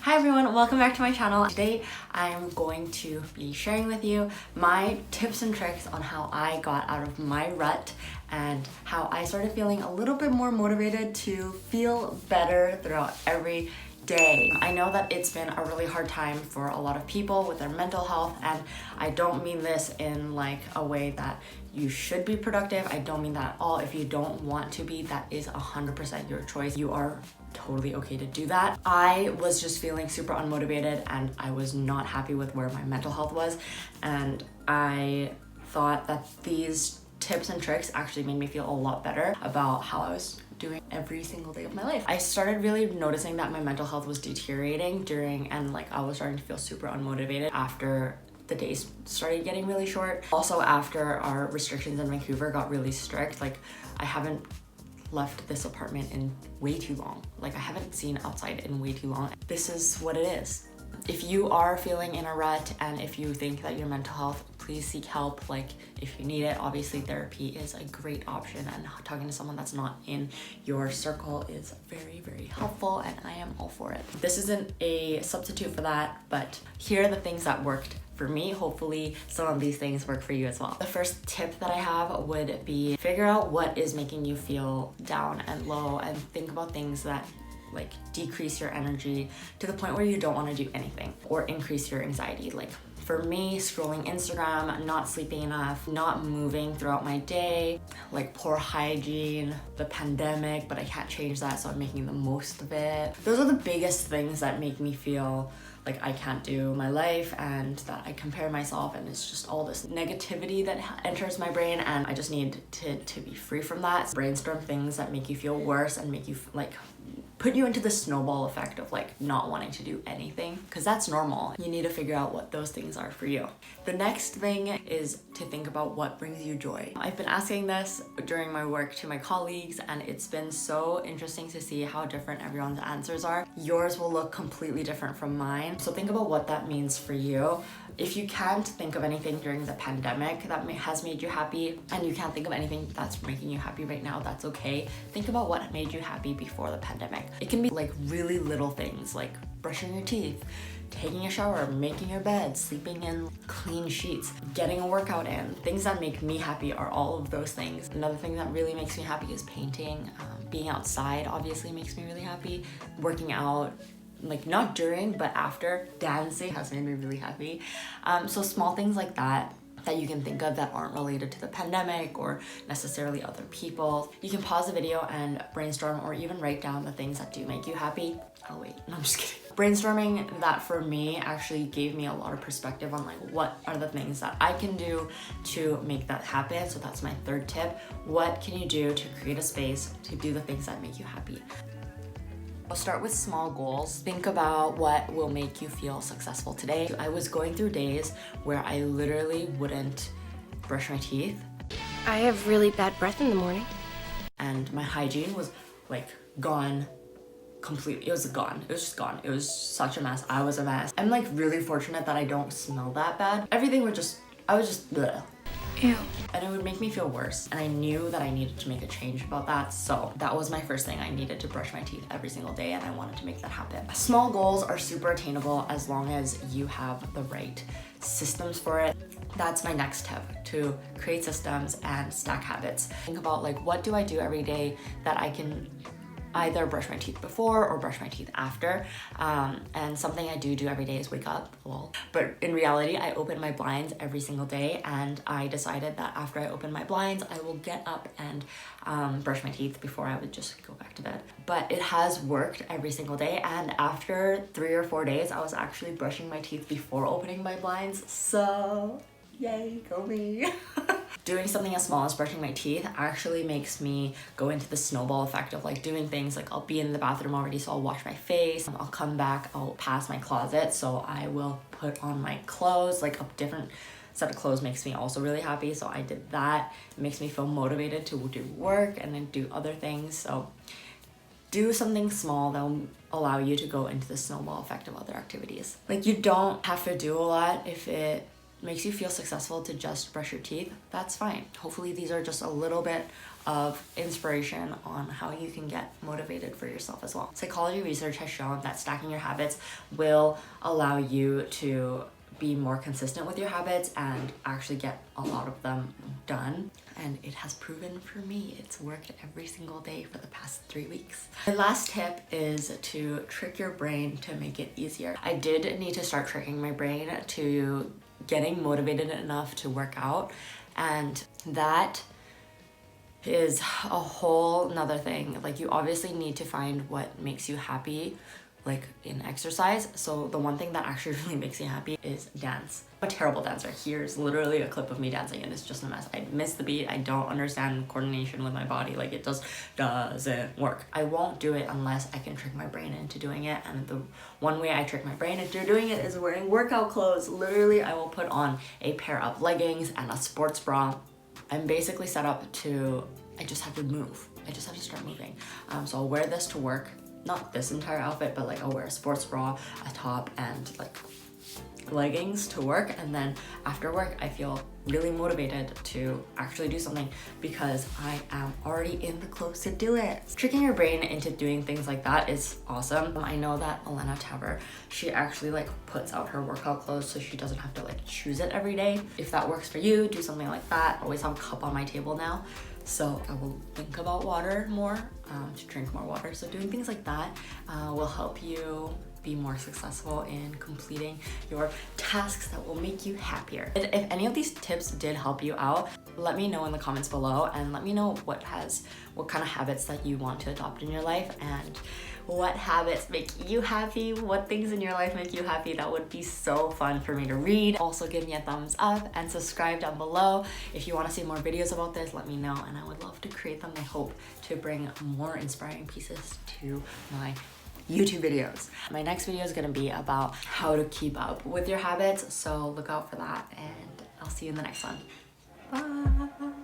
Hi everyone, welcome back to my channel. Today I'm going to be sharing with you my tips and tricks on how I got out of my rut and how I started feeling a little bit more motivated to feel better throughout every day. I know that it's been a really hard time for a lot of people with their mental health, and I don't mean this in like a way that you should be productive. I don't mean that at all. If you don't want to be, that is 100% your choice. You are totally okay to do that. I was just feeling super unmotivated and I was not happy with where my mental health was, and I thought that these tips and tricks actually made me feel a lot better about how I was doing every single day of my life. I started really noticing that my mental health was deteriorating and I was starting to feel super unmotivated after the days started getting really short. Also after our restrictions in Vancouver got really strict, I haven't left this apartment in way too long. I haven't seen outside in way too long. This is what it is. If you are feeling in a rut and if you think that your mental health, please seek help. If you need it, obviously therapy is a great option, and talking to someone that's not in your circle is very, very helpful, and I am all for it. This isn't a substitute for that, but here are the things that worked for me. Hopefully some of these things work for you as well. The first tip that I have would be figure out what is making you feel down and low, and think about things that decrease your energy to the point where you don't want to do anything or increase your anxiety. For me, scrolling Instagram, not sleeping enough, not moving throughout my day, poor hygiene, the pandemic, but I can't change that, so I'm making the most of it. Those are the biggest things that make me feel like I can't do my life and that I compare myself, and it's just all this negativity that enters my brain, and I just need to be free from that. Brainstorm things that make you feel worse and make you put you into the snowball effect of not wanting to do anything, because that's normal. You need to figure out what those things are for you. The next thing is to think about what brings you joy. I've been asking this during my work to my colleagues, and it's been so interesting to see how different everyone's answers are. Yours will look completely different from mine, so think about what that means for you. If you can't think of anything during the pandemic that has made you happy, and you can't think of anything that's making you happy right now, that's okay. Think about what made you happy before the pandemic. It can be really little things, like brushing your teeth, taking a shower, making your bed, sleeping in clean sheets, getting a workout in. Things that make me happy are all of those things. Another thing that really makes me happy is painting. Being outside obviously makes me really happy. Working out, not during, but after. Dancing has made me really happy. So small things like that you can think of that aren't related to the pandemic or necessarily other people. You can pause the video and brainstorm, or even write down the things that do make you happy. Oh wait, no, I'm just kidding. Brainstorming that for me actually gave me a lot of perspective on what are the things that I can do to make that happen. So that's my third tip. What can you do to create a space to do the things that make you happy? I'll start with small goals. Think about what will make you feel successful today. I was going through days where I literally wouldn't brush my teeth. I have really bad breath in the morning. And my hygiene was gone completely. It was gone. It was just gone. It was such a mess. I was a mess. I'm really fortunate that I don't smell that bad. Everything would just, I was just bleh. Ew. And it would make me feel worse, and I knew that I needed to make a change about that, so that was my first thing. I needed to brush my teeth every single day, and I wanted to make that happen. Small goals are super attainable as long as you have the right systems for it. That's my next tip, to create systems and stack habits. Think about what do I do every day that I can either brush my teeth before or brush my teeth after. And something I do every day is wake up, lol. But in reality, I open my blinds every single day, and I decided that after I open my blinds, I will get up and brush my teeth before I would just go back to bed. But it has worked every single day, and after 3 or 4 days, I was actually brushing my teeth before opening my blinds, so yay, go me. Doing something as small as brushing my teeth actually makes me go into the snowball effect of doing things I'll be in the bathroom already, so I'll wash my face, I'll come back, I'll pass my closet, so I will put on my clothes. A different set of clothes makes me also really happy, so I did that. It makes me feel motivated to do work and then do other things. So do something small that will allow you to go into the snowball effect of other activities. You don't have to do a lot. If it makes you feel successful to just brush your teeth, that's fine. Hopefully these are just a little bit of inspiration on how you can get motivated for yourself as well. Psychology research has shown that stacking your habits will allow you to be more consistent with your habits and actually get a lot of them done. And it has proven for me, it's worked every single day for the past 3 weeks. My last tip is to trick your brain to make it easier. I did need to start tricking my brain to getting motivated enough to work out, and that is a whole nother thing. Like, you obviously need to find what makes you happy, like in exercise. So the one thing that actually really makes me happy is dance. I'm a terrible dancer. Here's literally a clip of me dancing and it's just a mess. I miss the beat. I don't understand coordination with my body. Like, it just doesn't work. I won't do it unless I can trick my brain into doing it. And the one way I trick my brain into doing it is wearing workout clothes. Literally, I will put on a pair of leggings and a sports bra. I'm basically set up to, I just have to move. I just have to start moving. So I'll wear this to work. Not this entire outfit, but like I'll wear a sports bra, a top, and like leggings to work. And then after work, I feel really motivated to actually do something because I am already in the clothes to do it. Tricking your brain into doing things like that is awesome. I know that Elena Taver, she actually like puts out her workout clothes so she doesn't have to like choose it every day. If that works for you, do something like that. I always have a cup on my table now. So I will think about water more, to drink more water. So doing things like that will help you be more successful in completing your tasks that will make you happier. If any of these tips did help you out, let me know in the comments below, and let me know what kind of habits that you want to adopt in your life, and what habits make you happy, what things in your life make you happy. That would be so fun for me to read. Also, give me a thumbs up and subscribe down below. If you want to see more videos about this, let me know, and I would love to create them. I hope to bring more inspiring pieces to my YouTube videos. My next video is going to be about how to keep up with your habits, so look out for that, and I'll see you in the next one. Bye!